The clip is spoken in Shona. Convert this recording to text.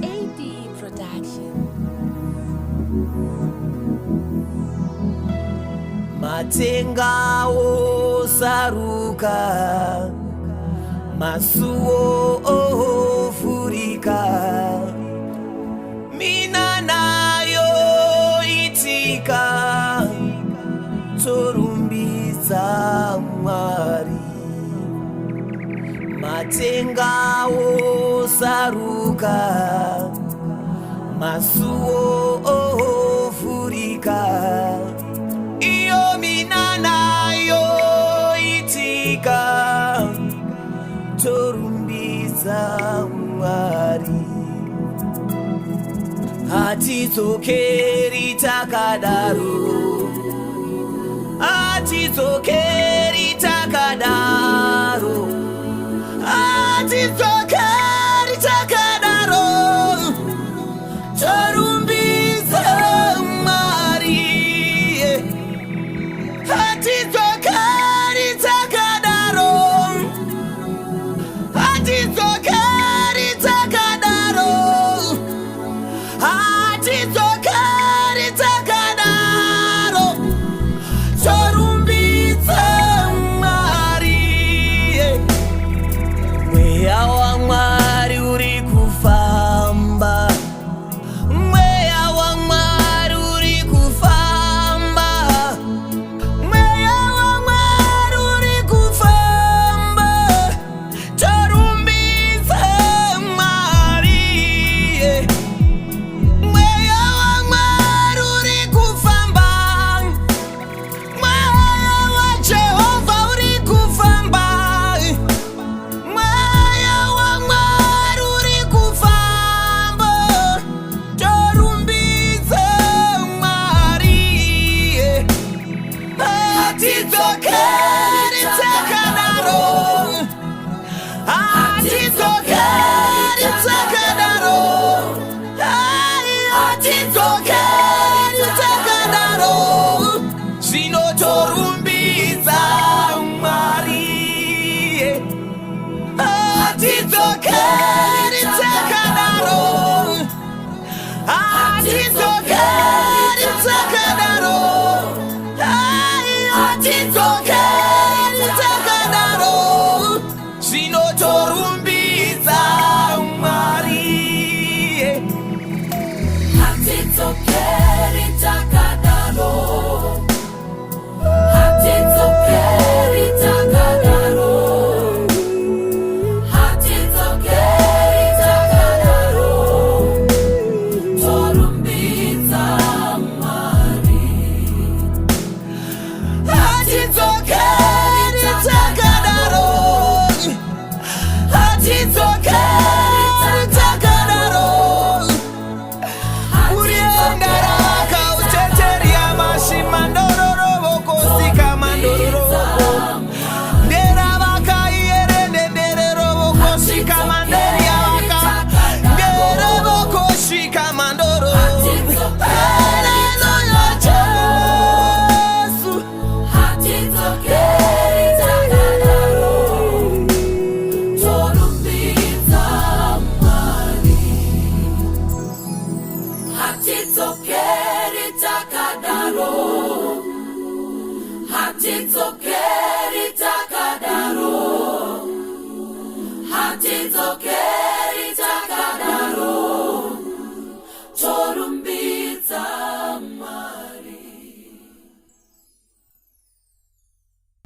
AD Production. Matenga osaruka, masuo ofurika, mina nayo itika, torumbiza Mwari. Matenga osaruka, masuo ofurika, iyo mina nayo itika, torumbiza Mwari. Hatizokeri takadaro, hatizokeri takadaro, hatizokeri takadaro, torumbiza Mwari. Hatizokeri takadaro, hatizokeri takadaro, hatizokeri takadaro, torumbiza Mwari. Mweya wa Mwari uri kufamba, mweya wa Mwari uri kufamba, mweya wa Mwari uri kufamba, torumbiza Mwari. Mweya wa Mwari uri kufamba, mweya wa Jehova uri kufamba, mweya wa Mwari uri kufamba, torumbiza Mwari. Hatizokeri takadaro, hatizokeri takadaro, hatizokeri takadaro, zinotorumbiza Mwari. Hatizokeri takadaro, hatizokeri takadaro, hatizokeri takadaro, zinotorumbiza Mwari. Hatizokeri takadaro, hatizokeri takadaro, hatizokeri takadaro, torumbiza Mwari. Hatizokeri takadaro, hatizokeri takadaro, urienda raka uteteria mashima ndororo bokosika mandororo, ndera baka ierende nderero bokosika manderia baka, ndero bokosika mandoro. Hallelujah, Jesu. Hatizokeri takadaro, torumbiza Mwari. Hatizokeri takadaro, hatizokeri takadaro, hatizokeri